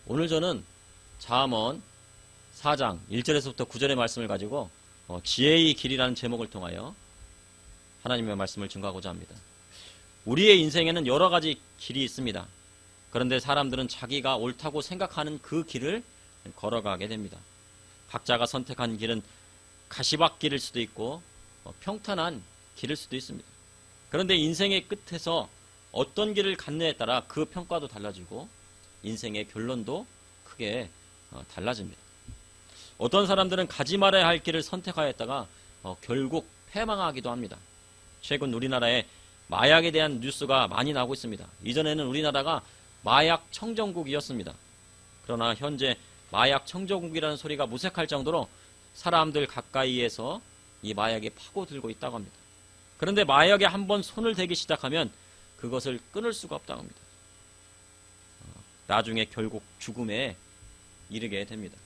오늘 저는 잠언 4장 1절에서부터 9절의 말씀을 가지고 지혜의 길이라는 제목을 통하여 하나님의 말씀을 증거하고자 합니다. 우리의 인생에는 여러 가지 길이 있습니다. 그런데 사람들은 자기가 옳다고 생각하는 그 길을 걸어가게 됩니다. 각자가 선택한 길은 가시밭길일 수도 있고 평탄한 길일 수도 있습니다. 그런데 인생의 끝에서 어떤 길을 갔느냐에 따라 그 평가도 달라지고 인생의 결론도 크게 달라집니다. 어떤 사람들은 가지 말아야 할 길을 선택하였다가 결국 패망하기도 합니다. 최근 우리나라에 마약에 대한 뉴스가 많이 나오고 있습니다. 이전에는 우리나라가 마약 청정국이었습니다. 그러나 현재 마약 청정국이라는 소리가 무색할 정도로 사람들 가까이에서 이 마약이 파고들고 있다고 합니다. 그런데 마약에 한번 손을 대기 시작하면 그것을 끊을 수가 없다고 합니다. 나중에 결국 죽음에 이르게 됩니다.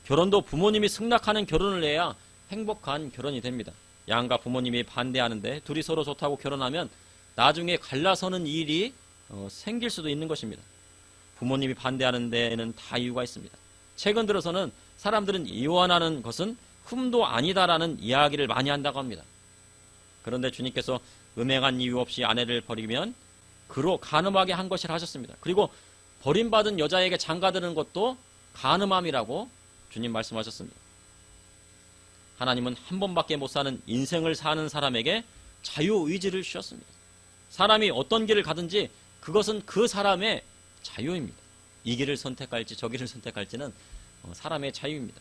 결혼도 부모님이 승낙하는 결혼을 해야 행복한 결혼이 됩니다. 양가 부모님이 반대하는데 둘이 서로 좋다고 결혼하면 나중에 갈라서는 일이 생길 수도 있는 것입니다. 부모님이 반대하는 데에는 다 이유가 있습니다. 최근 들어서는 사람들은 이혼하는 것은 흠도 아니다라는 이야기를 많이 한다고 합니다. 그런데 주님께서 음행한 이유 없이 아내를 버리면 그로 간음하게 한 것이라 하셨습니다. 그리고 버림받은 여자에게 장가드는 것도 간음함이라고 주님 말씀하셨습니다. 하나님은 한 번밖에 못 사는 인생을 사는 사람에게 자유의지를 주셨습니다. 사람이 어떤 길을 가든지 그것은 그 사람의 자유입니다. 이 길을 선택할지 저 길을 선택할지는 사람의 자유입니다.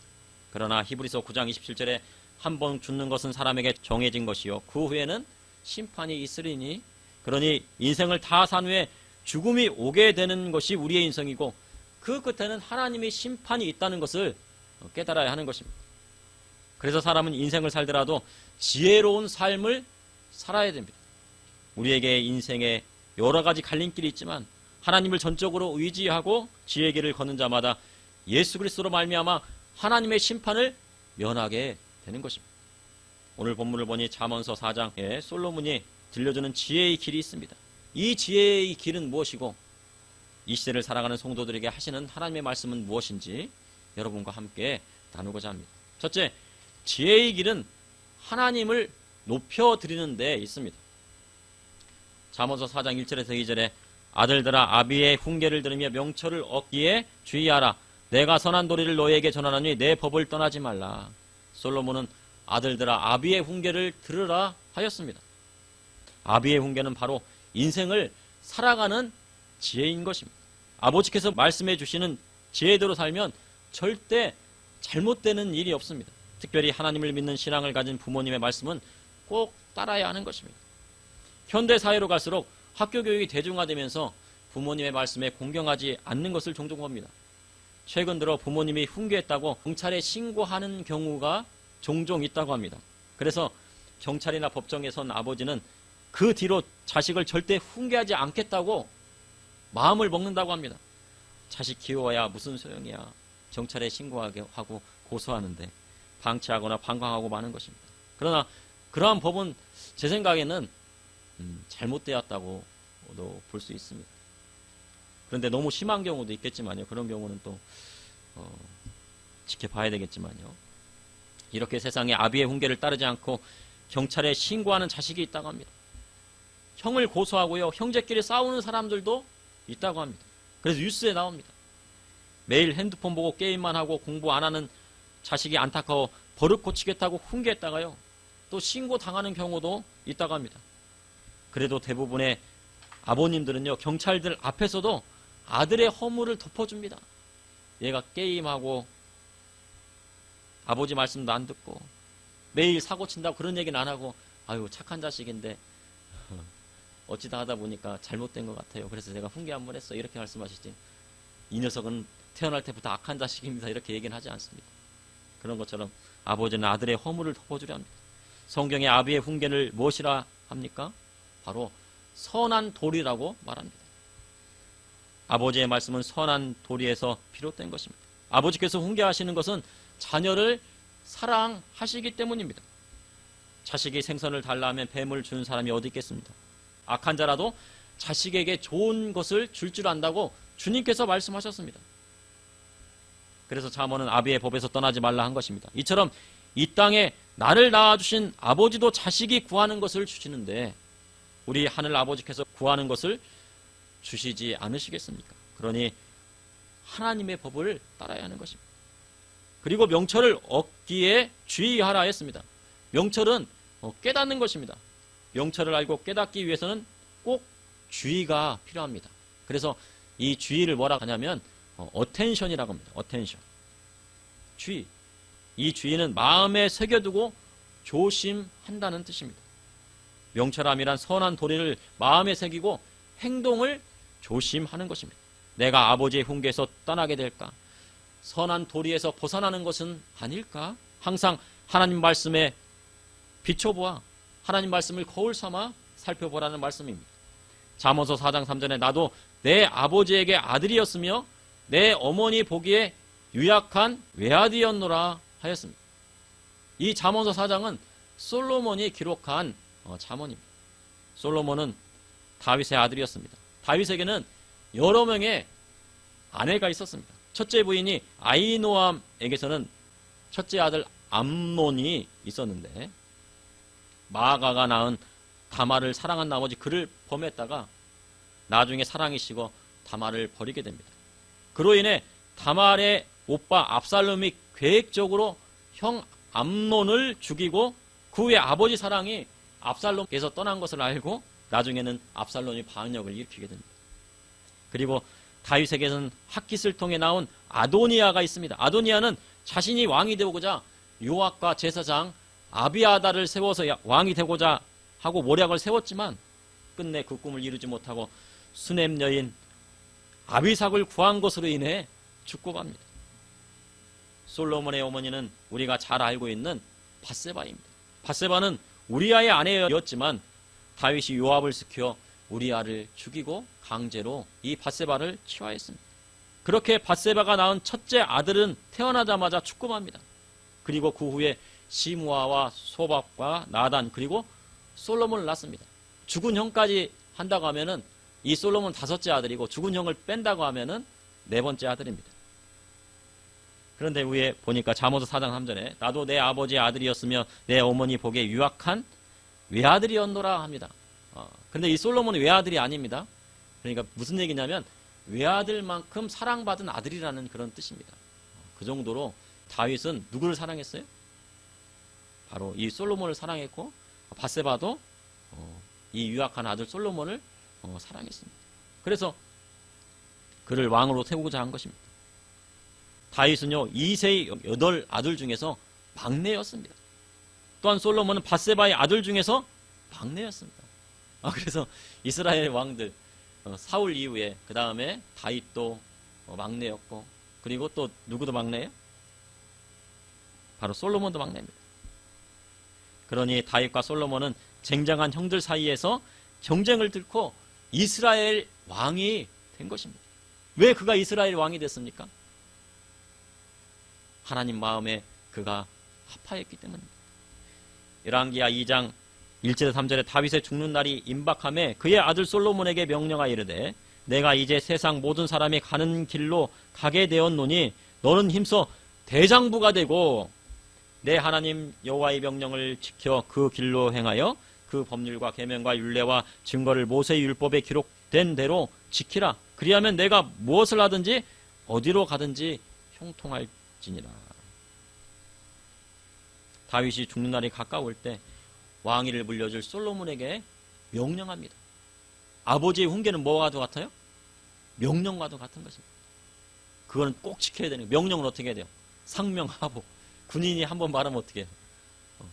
그러나 히브리서 9장 27절에 한 번 죽는 것은 사람에게 정해진 것이요 그 후에는 심판이 있으리니 그러니 인생을 다 산 후에 죽음이 오게 되는 것이 우리의 인생이고 그 끝에는 하나님의 심판이 있다는 것을 깨달아야 하는 것입니다. 그래서 사람은 인생을 살더라도 지혜로운 삶을 살아야 됩니다. 우리에게 인생에 여러 가지 갈림길이 있지만 하나님을 전적으로 의지하고 지혜의 길을 걷는 자마다 예수 그리스도로 말미암아 하나님의 심판을 면하게 되는 것입니다. 오늘 본문을 보니 잠언서 4장에 솔로몬이 들려주는 지혜의 길이 있습니다. 이 지혜의 길은 무엇이고 이 시대를 살아가는 성도들에게 하시는 하나님의 말씀은 무엇인지 여러분과 함께 나누고자 합니다. 첫째, 지혜의 길은 하나님을 높여드리는 데 있습니다. 잠언서 4장 1절에서 2절에 아들들아 아비의 훈계를 들으며 명철을 얻기에 주의하라. 내가 선한 도리를 너희에게 전하노니 내 법을 떠나지 말라. 솔로몬은 아들들아 아비의 훈계를 들으라 하였습니다. 아비의 훈계는 바로 인생을 살아가는 지혜인 것입니다. 아버지께서 말씀해 주시는 지혜대로 살면 절대 잘못되는 일이 없습니다. 특별히 하나님을 믿는 신앙을 가진 부모님의 말씀은 꼭 따라야 하는 것입니다. 현대 사회로 갈수록 학교 교육이 대중화되면서 부모님의 말씀에 공경하지 않는 것을 종종 봅니다. 최근 들어 부모님이 훈계했다고 경찰에 신고하는 경우가 종종 있다고 합니다. 그래서 경찰이나 법정에 선 아버지는 그 뒤로 자식을 절대 훈계하지 않겠다고 마음을 먹는다고 합니다. 자식 키워야 무슨 소용이야. 경찰에 신고하고 고소하는데 방치하거나 방광하고 마는 것입니다. 그러나 그러한 법은 제 생각에는 잘못되었다고도 볼 수 있습니다. 그런데 너무 심한 경우도 있겠지만요. 그런 경우는 또 지켜봐야 되겠지만요. 이렇게 세상에 아비의 훈계를 따르지 않고 경찰에 신고하는 자식이 있다고 합니다. 형을 고소하고요. 형제끼리 싸우는 사람들도 있다고 합니다. 그래서 뉴스에 나옵니다. 매일 핸드폰 보고 게임만 하고 공부 안 하는 자식이 안타까워 버릇 고치겠다고 훈계했다가요. 또 신고당하는 경우도 있다고 합니다. 그래도 대부분의 아버님들은요. 경찰들 앞에서도 아들의 허물을 덮어줍니다. 얘가 게임하고 아버지 말씀도 안 듣고 매일 사고 친다고 그런 얘기는 안 하고 아유 착한 자식인데 어찌다 하다 보니까 잘못된 것 같아요. 그래서 제가 훈계 한번 했어. 이렇게 말씀하시지. 이 녀석은 태어날 때부터 악한 자식입니다. 이렇게 얘기는 하지 않습니다. 그런 것처럼 아버지는 아들의 허물을 덮어주려 합니다. 성경의 아비의 훈계를 무엇이라 합니까? 바로 선한 도리라고 말합니다. 아버지의 말씀은 선한 도리에서 비롯된 것입니다. 아버지께서 훈계하시는 것은 자녀를 사랑하시기 때문입니다. 자식이 생선을 달라 하면 뱀을 주는 사람이 어디 있겠습니까? 악한 자라도 자식에게 좋은 것을 줄 안다고 주님께서 말씀하셨습니다. 그래서 잠언은 아비의 법에서 떠나지 말라 한 것입니다. 이처럼 이 땅에 나를 낳아주신 아버지도 자식이 구하는 것을 주시는데 우리 하늘 아버지께서 구하는 것을 주시지 않으시겠습니까? 그러니 하나님의 법을 따라야 하는 것입니다. 그리고 명철을 얻기에 주의하라 했습니다. 명철은 깨닫는 것입니다. 명철을 알고 깨닫기 위해서는 꼭 주의가 필요합니다. 그래서 이 주의를 뭐라 하냐면 어텐션이라고 합니다. 어텐션. 주의. 이 주의는 마음에 새겨두고 조심한다는 뜻입니다. 명철함이란 선한 도리를 마음에 새기고 행동을 조심하는 것입니다. 내가 아버지의 훈계에서 떠나게 될까? 선한 도리에서 벗어나는 것은 아닐까? 항상 하나님 말씀에 비춰보아 하나님 말씀을 거울 삼아 살펴보라는 말씀입니다. 잠언서 4장 3절에 나도 내 아버지에게 아들이었으며 내 어머니 보기에 유약한 외아들이었노라 하였습니다. 이 잠언서 4장은 솔로몬이 기록한 잠언입니다. 솔로몬은 다윗의 아들이었습니다. 다윗에게는 여러 명의 아내가 있었습니다. 첫째 부인이 아히노암에게서는 첫째 아들 암논이 있었는데 마아가가 낳은 다말을 사랑한 나머지 그를 범했다가 나중에 사랑이 식어 다말을 버리게 됩니다. 그로 인해 다말의 오빠 압살롬이 계획적으로 형 암논을 죽이고 그 후에 아버지 사랑이 압살롬께서 떠난 것을 알고 나중에는 압살롬이 반역을 일으키게 됩니다. 그리고 다윗에게는 핫깃을 통해 나온 아도니아가 있습니다. 아도니아는 자신이 왕이 되고자 요압과 제사장 아비아다를 세워서 왕이 되고자 하고 모략을 세웠지만 끝내 그 꿈을 이루지 못하고 수넴 여인 아비삭을 구한 것으로 인해 죽고 갑니다. 솔로몬의 어머니는 우리가 잘 알고 있는 밧세바입니다. 밧세바는 우리아의 아내였지만 다윗이 요압을 시켜 우리아를 죽이고 강제로 이 밧세바를 취하했습니다. 그렇게 밧세바가 낳은 첫째 아들은 태어나자마자 죽고 맙니다. 그리고 그 후에 시므아와 소밥과 나단 그리고 솔로몬을 낳습니다. 죽은 형까지 한다고 하면은 이 솔로몬 다섯째 아들이고 죽은 형을 뺀다고 하면은 네 번째 아들입니다. 그런데 위에 보니까 잠언서 4장 3절에 나도 내 아버지의 아들이었으며 내 어머니 보기에 유약한 외아들이었노라 합니다. 근데 이 솔로몬은 외아들이 아닙니다. 그러니까 무슨 얘기냐면 외아들만큼 사랑받은 아들이라는 그런 뜻입니다. 그 정도로 다윗은 누구를 사랑했어요? 바로 이 솔로몬을 사랑했고 밧세바도 이 유약한 아들 솔로몬을 사랑했습니다. 그래서 그를 왕으로 세우고자 한 것입니다. 다윗은요 2세의 8아들 중에서 막내였습니다. 또한 솔로몬은 밧세바의 아들 중에서 막내였습니다. 그래서 이스라엘 왕들 사울 이후에 그 다음에 다윗도 막내였고 그리고 또 누구도 막내예요? 바로 솔로몬도 막내입니다. 그러니 다윗과 솔로몬은 쟁쟁한 형들 사이에서 경쟁을 뚫고 이스라엘 왕이 된 것입니다. 왜 그가 이스라엘 왕이 됐습니까? 하나님 마음에 그가 합하였기 때문입니다. 열왕기하 2장 1절에 3절에 다윗의 죽는 날이 임박함에 그의 아들 솔로몬에게 명령하여 이르되 내가 이제 세상 모든 사람이 가는 길로 가게 되었노니 너는 힘써 대장부가 되고 내 하나님 여호와의 명령을 지켜 그 길로 행하여 그 법률과 계명과 율례와 증거를 모세의 율법에 기록된 대로 지키라. 그리하면 내가 무엇을 하든지 어디로 가든지 형통할지니라. 다윗이 죽는 날이 가까울 때 왕위를 물려줄 솔로몬에게 명령합니다. 아버지의 훈계는 뭐와도 같아요? 명령과도 같은 것입니다. 그거는 꼭 지켜야 되는 거예요. 명령은 어떻게 해야 돼요? 상명하복. 군인이 한번 말하면 어떻게 해요?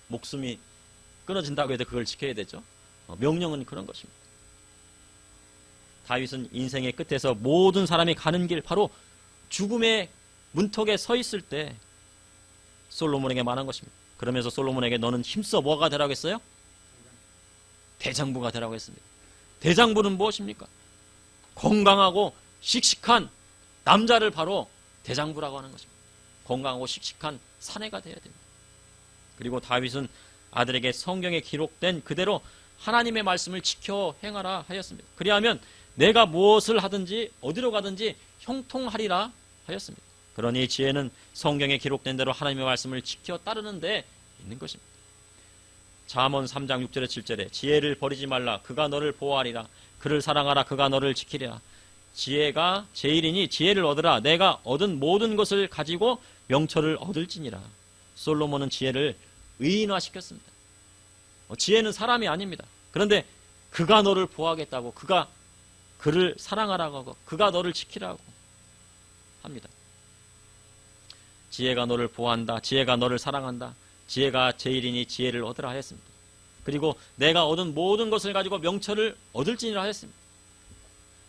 목숨이 끊어진다고 해도 그걸 지켜야 되죠. 명령은 그런 것입니다. 다윗은 인생의 끝에서 모든 사람이 가는 길 바로 죽음의 문턱에 서 있을 때 솔로몬에게 말한 것입니다. 그러면서 솔로몬에게 너는 힘써 뭐가 되라고 했어요? 대장부가 되라고 했습니다. 대장부는 무엇입니까? 건강하고 씩씩한 남자를 바로 대장부라고 하는 것입니다. 건강하고 씩씩한 사내가 되어야 됩니다. 그리고 다윗은 아들에게 성경에 기록된 그대로 하나님의 말씀을 지켜 행하라 하였습니다. 그리하면 내가 무엇을 하든지 어디로 가든지 형통하리라 하였습니다. 그러니 지혜는 성경에 기록된 대로 하나님의 말씀을 지켜 따르는 데 있는 것입니다. 잠언 3장 6절에 7절에 지혜를 버리지 말라. 그가 너를 보호하리라. 그를 사랑하라. 그가 너를 지키리라. 지혜가 제일이니 지혜를 얻으라. 내가 얻은 모든 것을 가지고 명철을 얻을지니라. 솔로몬은 지혜를 의인화시켰습니다. 지혜는 사람이 아닙니다. 그런데 그가 너를 보호하겠다고, 그가 그를 사랑하라고 하고, 그가 너를 지키라고 합니다. 지혜가 너를 보호한다. 지혜가 너를 사랑한다. 지혜가 제일이니 지혜를 얻으라 하였습니다. 그리고 내가 얻은 모든 것을 가지고 명철을 얻을지니라 하였습니다.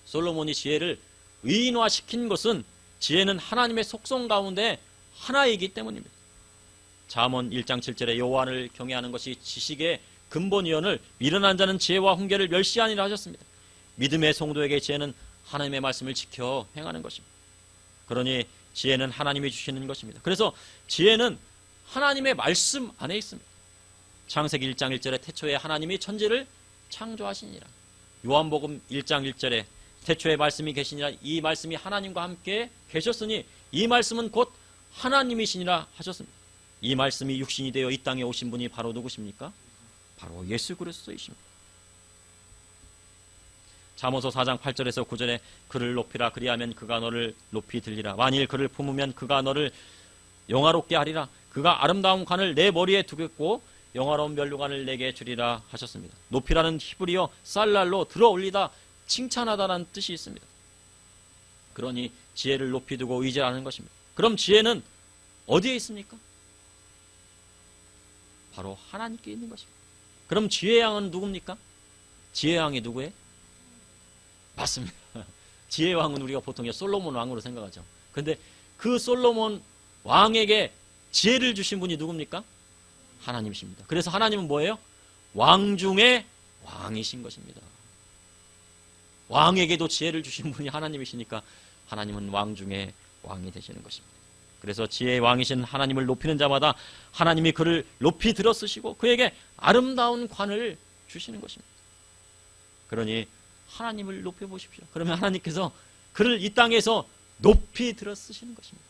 솔로몬이 지혜를 의인화시킨 것은 지혜는 하나님의 속성 가운데 하나이기 때문입니다. 잠언 1장 7절에 여호와를 경외하는 것이 지식의 근본이언을 미련한 자는 지혜와 훈계를 멸시하니라 하셨습니다. 믿음의 성도에게 지혜는 하나님의 말씀을 지켜 행하는 것입니다. 그러니 지혜는 하나님이 주시는 것입니다. 그래서 지혜는 하나님의 말씀 안에 있습니다. 창세기 1장 1절에 태초에 하나님이 천지를 창조하시니라. 요한복음 1장 1절에 태초에 말씀이 계시니라. 이 말씀이 하나님과 함께 계셨으니 이 말씀은 곧 하나님이시니라 하셨습니다. 이 말씀이 육신이 되어 이 땅에 오신 분이 바로 누구십니까? 바로 예수 그리스도이십니다. 잠언서 4장 8절에서 9절에 그를 높이라. 그리하면 그가 너를 높이 들리라. 만일 그를 품으면 그가 너를 영화롭게 하리라. 그가 아름다운 관을 내 머리에 두겠고 영화로운 면류관을 내게 주리라 하셨습니다. 높이라는 히브리어 살랄로 들어올리다, 칭찬하다라는 뜻이 있습니다. 그러니 지혜를 높이 두고 의지하는 것입니다. 그럼 지혜는 어디에 있습니까? 바로 하나님께 있는 것입니다. 그럼 지혜의 왕은 누굽니까? 지혜의 왕이 누구예요? 맞습니다. 지혜의 왕은 우리가 보통 솔로몬 왕으로 생각하죠. 그런데 그 솔로몬 왕에게 지혜를 주신 분이 누굽니까? 하나님이십니다. 그래서 하나님은 뭐예요? 왕 중에 왕이신 것입니다. 왕에게도 지혜를 주신 분이 하나님이시니까 하나님은 왕 중에 왕이 되시는 것입니다. 그래서 지혜의 왕이신 하나님을 높이는 자마다 하나님이 그를 높이 들어 쓰시고 그에게 아름다운 관을 주시는 것입니다. 그러니 하나님을 높여보십시오. 그러면 하나님께서 그를 이 땅에서 높이 들어 쓰시는 것입니다.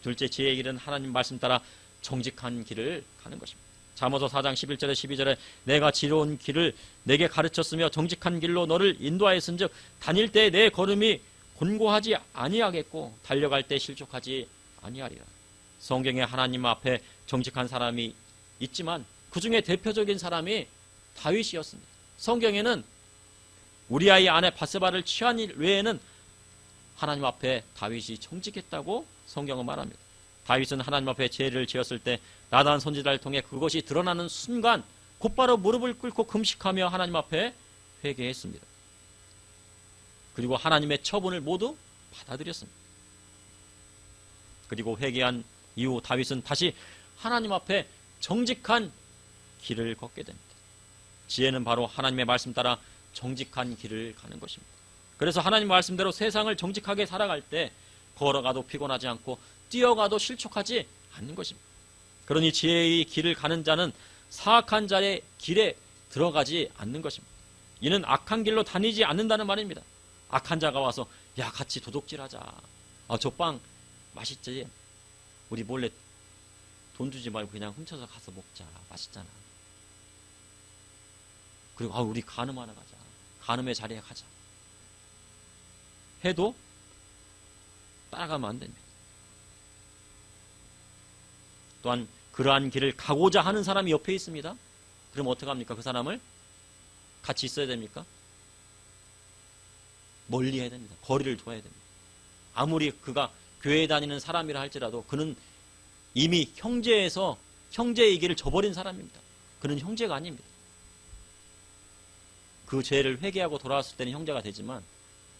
둘째, 지혜의 길은 하나님 말씀 따라 정직한 길을 가는 것입니다. 잠언서 4장 11절에 12절에 내가 지혜로운 길을 내게 가르쳤으며 정직한 길로 너를 인도하였은즉 다닐 때 내 걸음이 곤고하지 아니하겠고 달려갈 때 실족하지 아니하리라. 성경에 하나님 앞에 정직한 사람이 있지만 그 중에 대표적인 사람이 다윗이었습니다. 성경에는 우리아의 아내 바세바를 취한 일 외에는 하나님 앞에 다윗이 정직했다고 성경은 말합니다. 다윗은 하나님 앞에 죄를 지었을 때 나단 선지자를 통해 그것이 드러나는 순간 곧바로 무릎을 꿇고 금식하며 하나님 앞에 회개했습니다. 그리고 하나님의 처분을 모두 받아들였습니다. 그리고 회개한 이후 다윗은 다시 하나님 앞에 정직한 길을 걷게 됩니다. 지혜는 바로 하나님의 말씀 따라 정직한 길을 가는 것입니다. 그래서 하나님 말씀대로 세상을 정직하게 살아갈 때 걸어가도 피곤하지 않고 뛰어가도 실족하지 않는 것입니다. 그러니 지혜의 길을 가는 자는 사악한 자의 길에 들어가지 않는 것입니다. 이는 악한 길로 다니지 않는다는 말입니다. 악한 자가 와서 야 같이 도둑질하자. 저 빵 맛있지? 우리 몰래 돈 주지 말고 그냥 훔쳐서 가서 먹자. 맛있잖아. 그리고 우리 간음하러 가자. 간음의 자리에 가자. 해도 따라가면 안 됩니다. 또한 그러한 길을 가고자 하는 사람이 옆에 있습니다. 그럼 어떡합니까? 그 사람을 같이 있어야 됩니까? 멀리 해야 됩니다. 거리를 둬야 됩니다. 아무리 그가 교회에 다니는 사람이라 할지라도 그는 이미 형제의 길을 저버린 사람입니다. 그는 형제가 아닙니다. 그 죄를 회개하고 돌아왔을 때는 형제가 되지만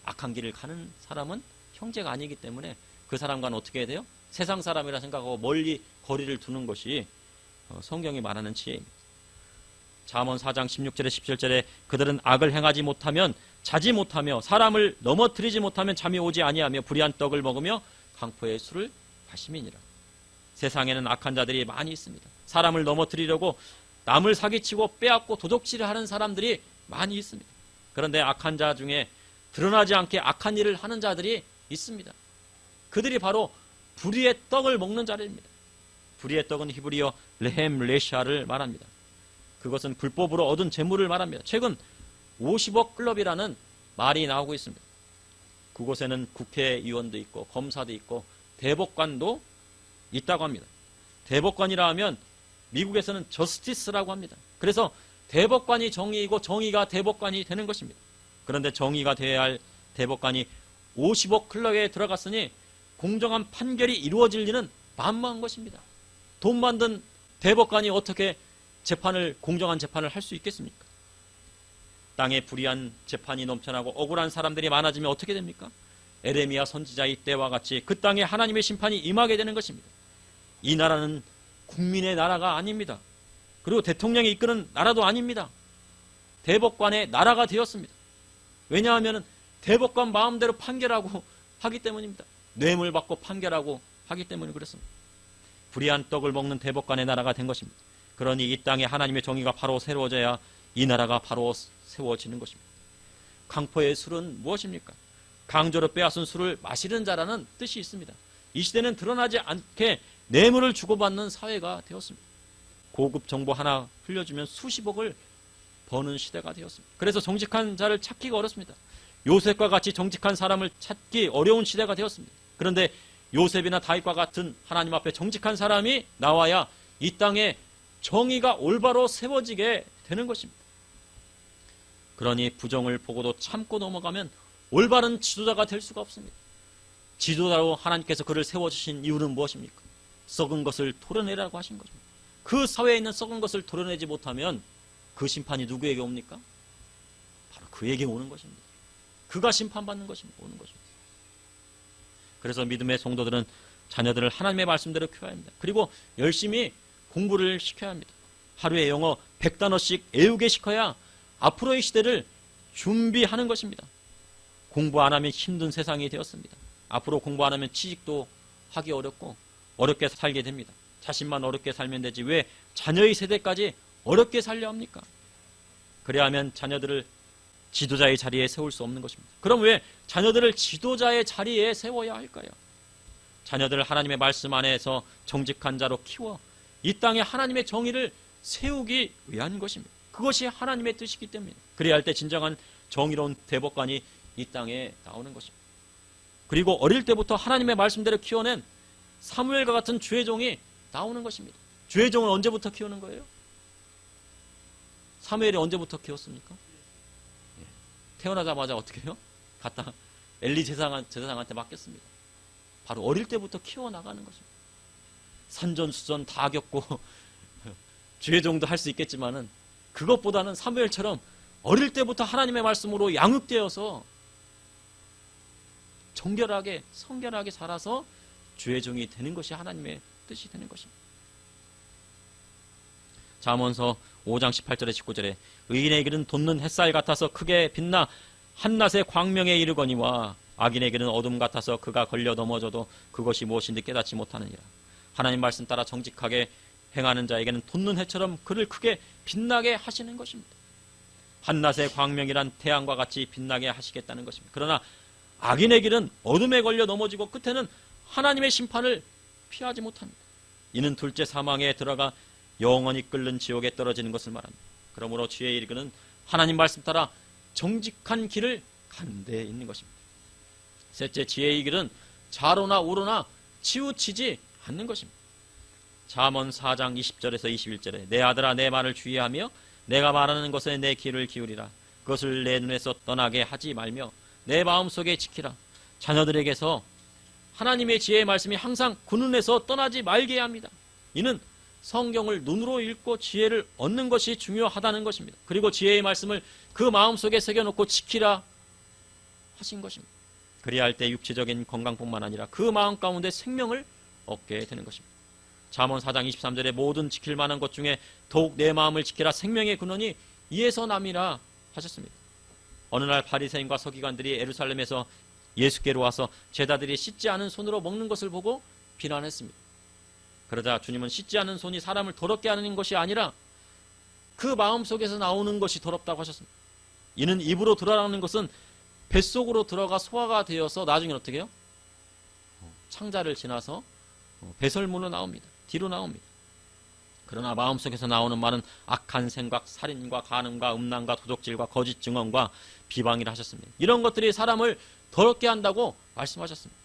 악한 길을 가는 사람은 형제가 아니기 때문에 그 사람과는 어떻게 해야 돼요? 세상 사람이라 생각하고 멀리 거리를 두는 것이 성경이 말하는 지혜입니다. 잠언 4장 16절에 17절에 그들은 악을 행하지 못하면 자지 못하며 사람을 넘어뜨리지 못하면 잠이 오지 아니하며 불의한 떡을 먹으며 강포의 술을 마심이니라. 세상에는 악한 자들이 많이 있습니다. 사람을 넘어뜨리려고 남을 사기치고 빼앗고 도둑질을 하는 사람들이 많이 있습니다. 그런데 악한 자 중에 드러나지 않게 악한 일을 하는 자들이 있습니다. 그들이 바로 불의의 떡을 먹는 자들입니다. 불의의 떡은 히브리어 레헴 레샤를 말합니다. 그것은 불법으로 얻은 재물을 말합니다. 최근 50억 클럽이라는 말이 나오고 있습니다. 그곳에는 국회의원도 있고 검사도 있고 대법관도 있다고 합니다. 대법관이라 하면 미국에서는 저스티스라고 합니다. 그래서 대법관이 정의이고 정의가 대법관이 되는 것입니다. 그런데 정의가 되어야 할 대법관이 50억 클럽에 들어갔으니 공정한 판결이 이루어질 리는 만무한 것입니다. 돈 만든 대법관이 어떻게 공정한 재판을 할 수 있겠습니까? 땅에 불의한 재판이 넘쳐나고 억울한 사람들이 많아지면 어떻게 됩니까? 에레미야 선지자의 때와 같이 그 땅에 하나님의 심판이 임하게 되는 것입니다. 이 나라는 국민의 나라가 아닙니다. 그리고 대통령이 이끄는 나라도 아닙니다. 대법관의 나라가 되었습니다. 왜냐하면 대법관 마음대로 판결하고 하기 때문입니다. 뇌물 받고 판결하고 하기 때문에 그렇습니다. 불의한 떡을 먹는 대법관의 나라가 된 것입니다. 그러니 이 땅에 하나님의 정의가 바로 세워져야 이 나라가 바로 세워지는 것입니다. 강포의 술은 무엇입니까? 강조로 빼앗은 술을 마시는 자라는 뜻이 있습니다. 이 시대는 드러나지 않게 뇌물을 주고받는 사회가 되었습니다. 고급 정보 하나 흘려주면 수십억을 버는 시대가 되었습니다. 그래서 정직한 자를 찾기가 어렵습니다. 요셉과 같이 정직한 사람을 찾기 어려운 시대가 되었습니다. 그런데 요셉이나 다윗과 같은 하나님 앞에 정직한 사람이 나와야 이 땅에 정의가 올바로 세워지게 되는 것입니다. 그러니 부정을 보고도 참고 넘어가면 올바른 지도자가 될 수가 없습니다. 지도자로 하나님께서 그를 세워주신 이유는 무엇입니까? 썩은 것을 토려내라고 하신 것입니다. 그 사회에 있는 썩은 것을 토려내지 못하면 그 심판이 누구에게 옵니까? 바로 그에게 오는 것입니다. 그가 심판받는 것입니다. 오는 것입니다. 그래서 믿음의 성도들은 자녀들을 하나님의 말씀대로 키워야 합니다. 그리고 열심히 공부를 시켜야 합니다. 하루에 영어 100단어씩 애우게 시켜야 앞으로의 시대를 준비하는 것입니다. 공부 안 하면 힘든 세상이 되었습니다. 앞으로 공부 안 하면 취직도 하기 어렵고 어렵게 살게 됩니다. 자신만 어렵게 살면 되지 왜 자녀의 세대까지 어렵게 살려 합니까? 그래야 하면 자녀들을 지도자의 자리에 세울 수 없는 것입니다. 그럼 왜 자녀들을 지도자의 자리에 세워야 할까요? 자녀들을 하나님의 말씀 안에서 정직한 자로 키워 이 땅에 하나님의 정의를 세우기 위한 것입니다. 그것이 하나님의 뜻이기 때문에 그래야 할 때 진정한 정의로운 대법관이 이 땅에 나오는 것입니다. 그리고 어릴 때부터 하나님의 말씀대로 키워낸 사무엘과 같은 주의종이 나오는 것입니다. 주의종은 언제부터 키우는 거예요? 사무엘이 언제부터 키웠습니까? 태어나자마자 어떻게 해요? 갖다 엘리 제사장한테 맡겼습니다. 바로 어릴 때부터 키워나가는 것입니다. 산전수전 다 겪고 주의종도 할 수 있겠지만은 그것보다는 사무엘처럼 어릴 때부터 하나님의 말씀으로 양육되어서 정결하게 성결하게 자라서 주의종이 되는 것이 하나님의 뜻이 되는 것입니다. 잠언서 5장 18절에 19절에 의인의 길은 돋는 햇살 같아서 크게 빛나 한낮의 광명에 이르거니와 악인의 길은 어둠 같아서 그가 걸려 넘어져도 그것이 무엇인지 깨닫지 못하느니라. 하나님 말씀 따라 정직하게 행하는 자에게는 돋는 해처럼 그를 크게 빛나게 하시는 것입니다. 한낮의 광명이란 태양과 같이 빛나게 하시겠다는 것입니다. 그러나 악인의 길은 어둠에 걸려 넘어지고 끝에는 하나님의 심판을 피하지 못합니다. 이는 둘째 사망에 들어가 영원히 끓는 지옥에 떨어지는 것을 말합니다. 그러므로 지혜의 이르기는 하나님 말씀 따라 정직한 길을 가는 데 있는 것입니다. 셋째, 지혜의 길은 좌로나 우로나 치우치지 않는 것입니다. 잠언 4장 20절에서 21절에 내 아들아 내 말을 주의하며 내가 말하는 것에 내 귀를 기울이라. 그것을 내 눈에서 떠나게 하지 말며 내 마음속에 지키라. 자녀들에게서 하나님의 지혜의 말씀이 항상 그 눈에서 떠나지 말게 합니다. 이는 성경을 눈으로 읽고 지혜를 얻는 것이 중요하다는 것입니다. 그리고 지혜의 말씀을 그 마음속에 새겨놓고 지키라 하신 것입니다. 그래야 할 때 육체적인 건강뿐만 아니라 그 마음 가운데 생명을 얻게 되는 것입니다. 잠언 4장 23절에 모든 지킬 만한 것 중에 더욱 내 마음을 지키라. 생명의 근원이 이에서 남이라 하셨습니다. 어느 날 바리새인과 서기관들이 예루살렘에서 예수께로 와서 제자들이 씻지 않은 손으로 먹는 것을 보고 비난했습니다. 그러자 주님은 씻지 않은 손이 사람을 더럽게 하는 것이 아니라 그 마음속에서 나오는 것이 더럽다고 하셨습니다. 이는 입으로 들어가는 것은 뱃속으로 들어가 소화가 되어서 나중에 어떻게 해요? 창자를 지나서 배설문으로 나옵니다. 뒤로 나옵니다. 그러나 마음속에서 나오는 말은 악한 생각, 살인과 간음과 음란과 도적질과 거짓 증언과 비방이라 하셨습니다. 이런 것들이 사람을 더럽게 한다고 말씀하셨습니다.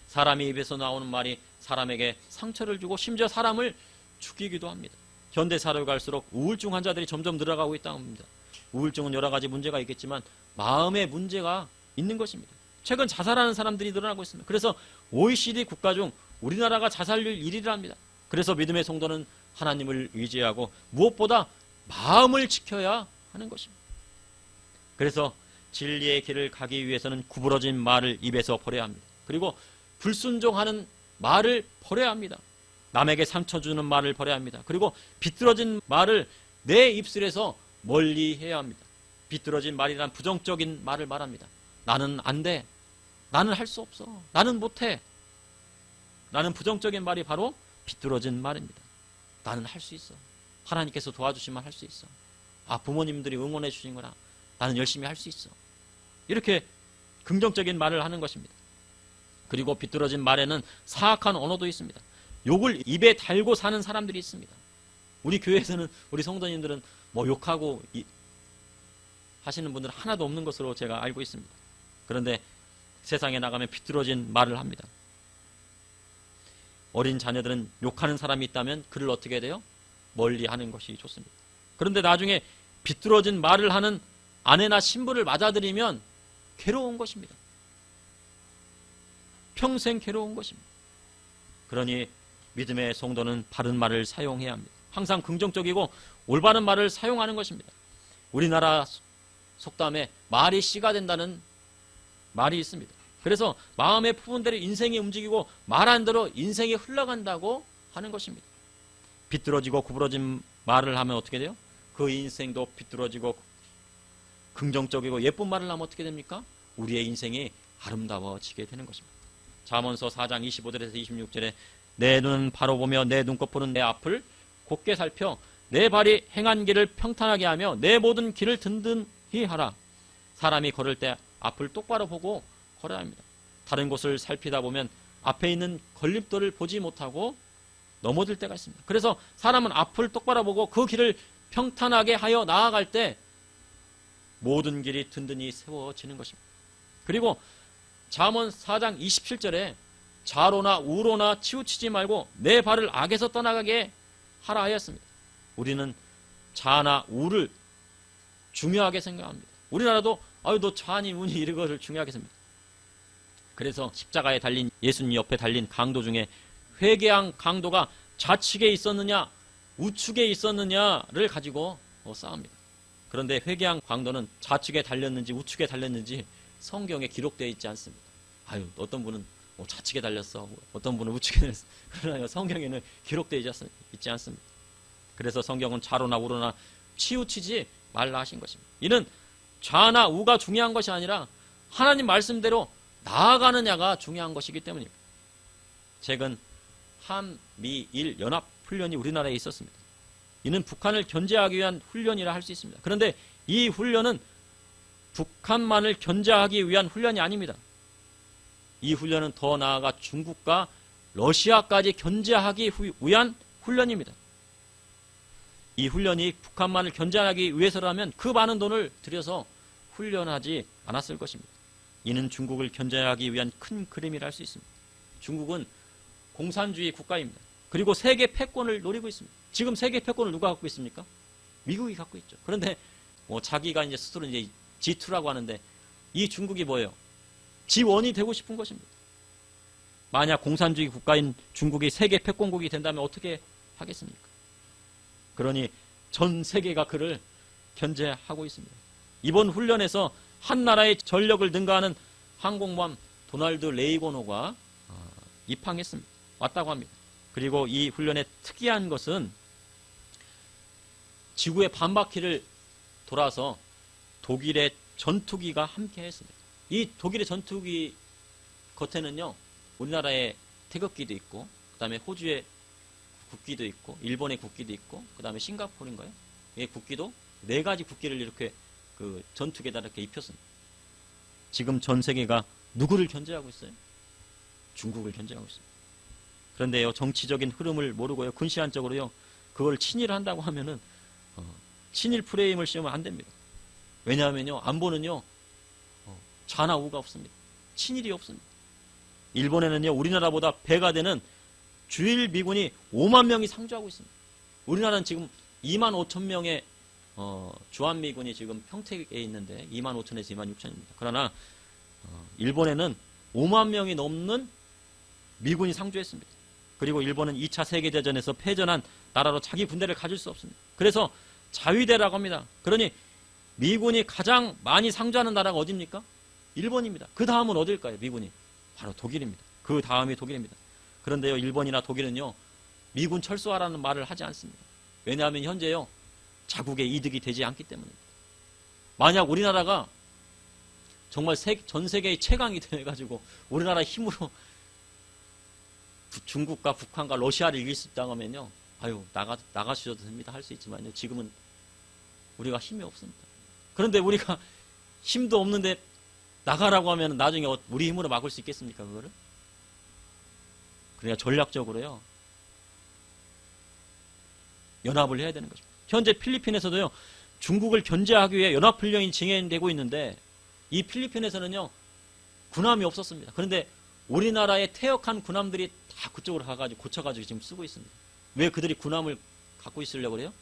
사람의 입에서 나오는 말이 사람에게 상처를 주고 심지어 사람을 죽이기도 합니다. 현대사회로 갈수록 우울증 환자들이 점점 늘어가고 있다고 합니다. 우울증은 여러 가지 문제가 있겠지만 마음의 문제가 있는 것입니다. 최근 자살하는 사람들이 늘어나고 있습니다. 그래서 OECD 국가 중 우리나라가 자살률 1위를 합니다. 그래서 믿음의 성도는 하나님을 의지하고 무엇보다 마음을 지켜야 하는 것입니다. 그래서 진리의 길을 가기 위해서는 구부러진 말을 입에서 버려야 합니다. 그리고 불순종하는 말을 버려야 합니다. 남에게 상처 주는 말을 버려야 합니다. 그리고 비뚤어진 말을 내 입술에서 멀리 해야 합니다. 비뚤어진 말이란 부정적인 말을 말합니다. 나는 안 돼. 나는 할 수 없어. 나는 못해. 라는 부정적인 말이 바로 비뚤어진 말입니다. 나는 할 수 있어. 하나님께서 도와주시면 할 수 있어. 부모님들이 응원해 주신 거라. 나는 열심히 할 수 있어. 이렇게 긍정적인 말을 하는 것입니다. 그리고 비뚤어진 말에는 사악한 언어도 있습니다. 욕을 입에 달고 사는 사람들이 있습니다. 우리 교회에서는, 우리 성도님들은 욕하고 하시는 분들은 하나도 없는 것으로 제가 알고 있습니다. 그런데 세상에 나가면 비뚤어진 말을 합니다. 어린 자녀들은 욕하는 사람이 있다면 그를 어떻게 해야 돼요? 멀리 하는 것이 좋습니다. 그런데 나중에 비뚤어진 말을 하는 아내나 신부를 맞아들이면 괴로운 것입니다. 평생 괴로운 것입니다. 그러니 믿음의 성도는 바른 말을 사용해야 합니다. 항상 긍정적이고 올바른 말을 사용하는 것입니다. 우리나라 속담에 말이 씨가 된다는 말이 있습니다. 그래서 마음의 부분대로 인생이 움직이고 말한 대로 인생이 흘러간다고 하는 것입니다. 비뚤어지고 구부러진 말을 하면 어떻게 돼요? 그 인생도 비뚤어지고 긍정적이고 예쁜 말을 하면 어떻게 됩니까? 우리의 인생이 아름다워지게 되는 것입니다. 잠언서 4장 25절에서 26절에 내 눈은 바로 보며 내 눈꺼풀은 내 앞을 곧게 살펴 내 발이 행한 길을 평탄하게 하며 내 모든 길을 든든히 하라. 사람이 걸을 때 앞을 똑바로 보고 걸어야 합니다. 다른 곳을 살피다 보면 앞에 있는 걸림돌을 보지 못하고 넘어질 때가 있습니다. 그래서 사람은 앞을 똑바로 보고 그 길을 평탄하게 하여 나아갈 때 모든 길이 든든히 세워지는 것입니다. 그리고 잠언 4장 27절에 좌로나 우로나 치우치지 말고 내 발을 악에서 떠나가게 하라 하였습니다. 우리는 좌나 우를 중요하게 생각합니다. 우리나라도 너 좌니 우니 이런 것을 중요하게 생각합니다. 그래서 십자가에 달린 예수님 옆에 달린 강도 중에 회개한 강도가 좌측에 있었느냐 우측에 있었느냐를 가지고 싸웁니다. 그런데 회개한 강도는 좌측에 달렸는지 우측에 달렸는지 성경에 기록되어 있지 않습니다. 어떤 분은 좌측에 달렸어, 어떤 분은 우측에 달렸어. 그러나 성경에는 기록되어 있지 않습니다. 그래서 성경은 좌로나 우로나 치우치지 말라 하신 것입니다. 이는 좌나 우가 중요한 것이 아니라 하나님 말씀대로 나아가느냐가 중요한 것이기 때문입니다. 최근 한미일 연합 훈련이 우리나라에 있었습니다. 이는 북한을 견제하기 위한 훈련이라 할 수 있습니다. 그런데 이 훈련은 북한만을 견제하기 위한 훈련이 아닙니다. 이 훈련은 더 나아가 중국과 러시아까지 견제하기 위한 훈련입니다. 이 훈련이 북한만을 견제하기 위해서라면 그 많은 돈을 들여서 훈련하지 않았을 것입니다. 이는 중국을 견제하기 위한 큰 그림이라 할 수 있습니다. 중국은 공산주의 국가입니다. 그리고 세계 패권을 노리고 있습니다. 지금 세계 패권을 누가 갖고 있습니까? 미국이 갖고 있죠. 그런데 자기가 이제 스스로 이제 G2라고 하는데 이 중국이 뭐예요? G1이 되고 싶은 것입니다. 만약 공산주의 국가인 중국이 세계 패권국이 된다면 어떻게 하겠습니까? 그러니 전 세계가 그를 견제하고 있습니다. 이번 훈련에서 한 나라의 전력을 능가하는 항공모함 도널드 레이건호가 입항했습니다. 왔다고 합니다. 그리고 이 훈련의 특이한 것은 지구의 반바퀴를 돌아서 독일의 전투기가 함께 했습니다. 이 독일의 전투기 겉에는요, 우리나라의 태극기도 있고, 그 다음에 호주의 국기도 있고, 일본의 국기도 있고, 그 다음에 싱가포르인가요? 이 국기도 4가지 국기를 이렇게 그 전투기에다 이렇게 입혔습니다. 지금 전 세계가 누구를 견제하고 있어요? 중국을 견제하고 있습니다. 그런데요, 정치적인 흐름을 모르고요, 군시안적으로요, 그걸 친일한다고 하면은 친일 프레임을 씌우면 안 됩니다. 왜냐하면요, 안보는요, 좌나 우가 없습니다. 친일이 없습니다. 일본에는요, 우리나라보다 배가 되는 주일 미군이 5만 명이 상주하고 있습니다. 우리나라는 지금 2만 5천 명의 주한미군이 지금 평택에 있는데 2만 5천에서 2만 6천입니다. 그러나 일본에는 5만 명이 넘는 미군이 상주했습니다. 그리고 일본은 2차 세계대전에서 패전한 나라로 자기 군대를 가질 수 없습니다. 그래서 자위대라고 합니다. 그러니 미군이 가장 많이 상주하는 나라가 어디입니까? 일본입니다. 그 다음은 어딜까요? 미군이 바로 독일입니다. 그 다음이 독일입니다. 그런데요, 일본이나 독일은요, 미군 철수하라는 말을 하지 않습니다. 왜냐하면 현재요, 자국의 이득이 되지 않기 때문입니다. 만약 우리나라가 정말 전 세계의 최강이 돼가지고 우리나라 힘으로 중국과 북한과 러시아를 이길 수 있다고 하면요, 아유, 나가셔도 됩니다. 할 수 있지만요, 지금은 우리가 힘이 없습니다. 그런데 우리가 힘도 없는데 나가라고 하면 나중에 우리 힘으로 막을 수 있겠습니까, 그거를? 그러니까 전략적으로요, 연합을 해야 되는 것입니다. 현재 필리핀에서도요, 중국을 견제하기 위해 연합훈련이 진행되고 있는데, 이 필리핀에서는요, 군함이 없었습니다. 그런데 우리나라의 퇴역한 군함들이 다 그쪽으로 가가지고 고쳐가지고 지금 쓰고 있습니다. 왜 그들이 군함을 갖고 있으려고 그래요?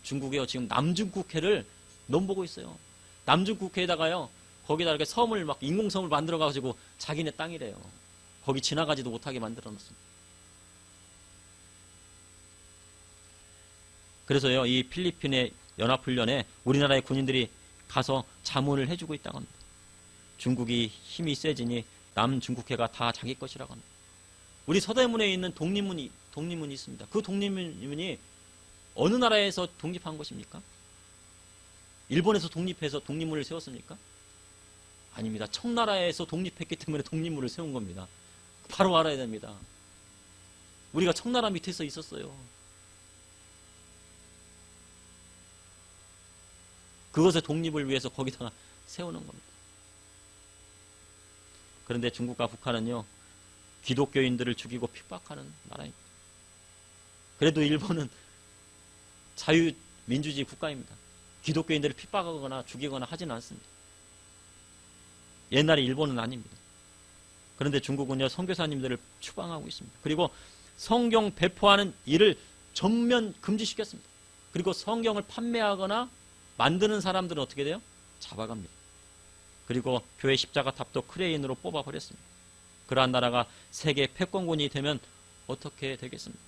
중국이요, 지금 남중국해를 넘보고 있어요. 남중국해에다가요, 거기다 이렇게 섬을 막 인공섬을 만들어가지고 자기네 땅이래요. 거기 지나가지도 못하게 만들어 놨습니다. 그래서요, 이 필리핀의 연합훈련에 우리나라의 군인들이 가서 자문을 해주고 있다고 합니다. 중국이 힘이 세지니 남중국해가 다 자기 것이라고 합니다. 우리 서대문에 있는 독립문이 있습니다. 그 독립문이 어느 나라에서 독립한 것입니까? 일본에서 독립해서 독립문을 세웠습니까? 아닙니다. 청나라에서 독립했기 때문에 독립문을 세운 겁니다. 바로 알아야 됩니다. 우리가 청나라 밑에서 있었어요. 그것의 독립을 위해서 거기다가 세우는 겁니다. 그런데 중국과 북한은요, 기독교인들을 죽이고 핍박하는 나라입니다. 그래도 일본은 자유민주주의 국가입니다. 기독교인들을 핍박하거나 죽이거나 하지는 않습니다. 옛날에 일본은 아닙니다. 그런데 중국은요, 선교사님들을 추방하고 있습니다. 그리고 성경 배포하는 일을 전면 금지시켰습니다. 그리고 성경을 판매하거나 만드는 사람들은 어떻게 돼요? 잡아갑니다. 그리고 교회 십자가 탑도 크레인으로 뽑아버렸습니다. 그러한 나라가 세계 패권군이 되면 어떻게 되겠습니까?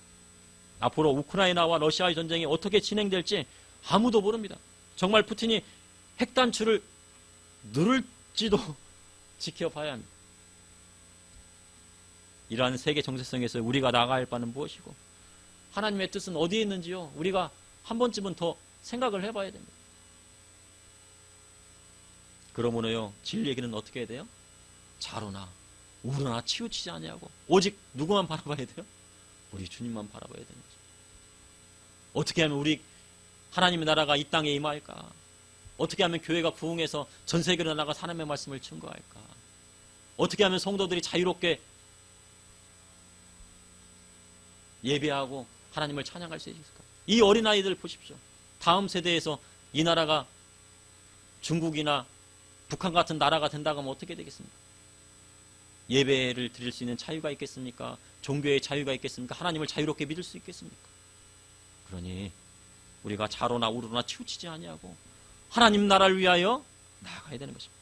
앞으로 우크라이나와 러시아의 전쟁이 어떻게 진행될지 아무도 모릅니다. 정말 푸틴이 핵단추를 누를지도 지켜봐야 합니다. 이러한 세계 정세성에서 우리가 나아가야 할 바는 무엇이고 하나님의 뜻은 어디에 있는지요? 우리가 한 번쯤은 더 생각을 해봐야 됩니다. 그러므로요, 진리의 길은 어떻게 해야 돼요? 자로나 우러나 치우치지 아니하고 오직 누구만 바라봐야 돼요? 우리 주님만 바라봐야 되는 거죠. 어떻게 하면 우리 하나님의 나라가 이 땅에 임할까? 어떻게 하면 교회가 부흥해서 전 세계로 나가 하나님의 말씀을 증거할까? 어떻게 하면 성도들이 자유롭게 예배하고 하나님을 찬양할 수 있을까? 이 어린아이들 보십시오. 다음 세대에서 이 나라가 중국이나 북한 같은 나라가 된다고 하면 어떻게 되겠습니까? 예배를 드릴 수 있는 자유가 있겠습니까? 종교의 자유가 있겠습니까? 하나님을 자유롭게 믿을 수 있겠습니까? 그러니 우리가 자로나 우로나 치우치지 아니하고 하나님 나라를 위하여 나아가야 되는 것입니다.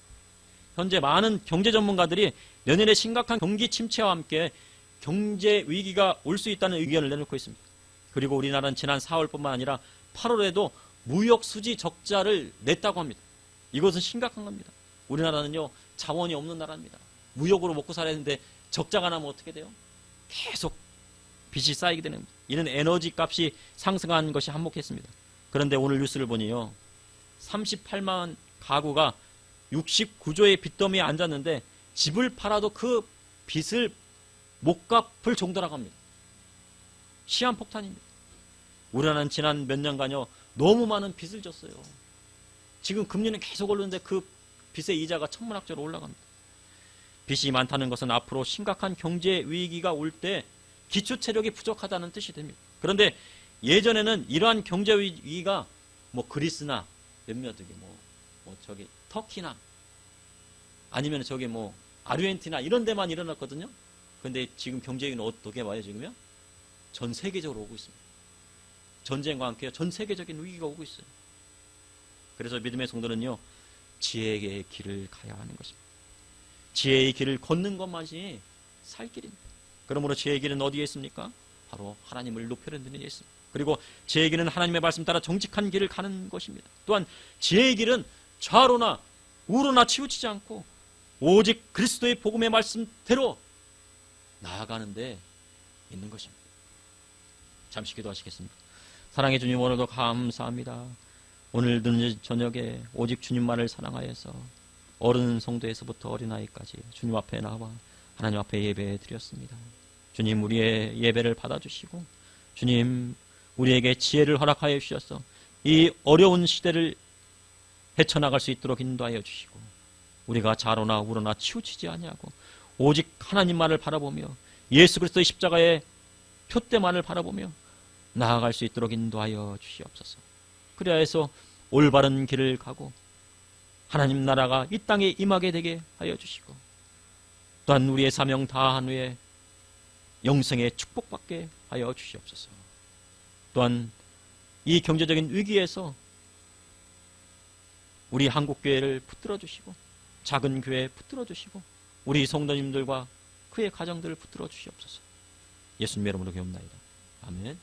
현재 많은 경제 전문가들이 내년에 심각한 경기 침체와 함께 경제 위기가 올 수 있다는 의견을 내놓고 있습니다. 그리고 우리나라는 지난 4월뿐만 아니라 8월에도 무역 수지 적자를 냈다고 합니다. 이것은 심각한 겁니다. 우리나라는요, 자원이 없는 나라입니다. 무역으로 먹고 살아야 되는데 적자가 나면 어떻게 돼요? 계속 빚이 쌓이게 되는 겁니다. 이는 에너지 값이 상승한 것이 한몫했습니다. 그런데 오늘 뉴스를 보니요, 38만 가구가 69조의 빚더미에 앉았는데 집을 팔아도 그 빚을 못 갚을 정도라고 합니다. 시한폭탄입니다. 우리나라는 지난 몇 년간요, 너무 많은 빚을 졌어요. 지금 금리는 계속 오르는데 그 빚의 이자가 천문학적으로 올라갑니다. 빚이 많다는 것은 앞으로 심각한 경제 위기가 올 때 기초 체력이 부족하다는 뜻이 됩니다. 그런데 예전에는 이러한 경제 위기가 뭐 그리스나 몇몇 저기 저기 터키나 아니면 저기 뭐 아르헨티나 이런 데만 일어났거든요. 그런데 지금 경제 위기는 어떻게 와요 지금요? 전 세계적으로 오고 있습니다. 전쟁과 함께 전 세계적인 위기가 오고 있어요. 그래서 믿음의 성도는요, 지혜의 길을 가야 하는 것입니다. 지혜의 길을 걷는 것만이 살 길입니다. 그러므로 지혜의 길은 어디에 있습니까? 바로 하나님을 높여는 데에 있습니다. 그리고 지혜의 길은 하나님의 말씀 따라 정직한 길을 가는 것입니다. 또한 지혜의 길은 좌로나 우로나 치우치지 않고 오직 그리스도의 복음의 말씀대로 나아가는 데 있는 것입니다. 잠시 기도하시겠습니다. 사랑의 주님, 오늘도 감사합니다. 오늘 늦은 저녁에 오직 주님만을 사랑하여서 어른 성도에서부터 어린아이까지 주님 앞에 나와 하나님 앞에 예배 드렸습니다. 주님, 우리의 예배를 받아주시고 주님, 우리에게 지혜를 허락하여 주셔서 이 어려운 시대를 헤쳐나갈 수 있도록 인도하여 주시고 우리가 좌로나 우로나 치우치지 아니하고 오직 하나님만을 바라보며 예수 그리스도의 십자가의 표대만을 바라보며 나아갈 수 있도록 인도하여 주시옵소서. 그래야 해서 올바른 길을 가고 하나님 나라가 이 땅에 임하게 되게 하여 주시고 또한 우리의 사명 다한 후에 영생의 축복받게 하여 주시옵소서. 또한 이 경제적인 위기에서 우리 한국교회를 붙들어 주시고 작은 교회 붙들어 주시고 우리 성도님들과 그의 가정들을 붙들어 주시옵소서. 예수님의 이름으로 기도합니다. 아멘.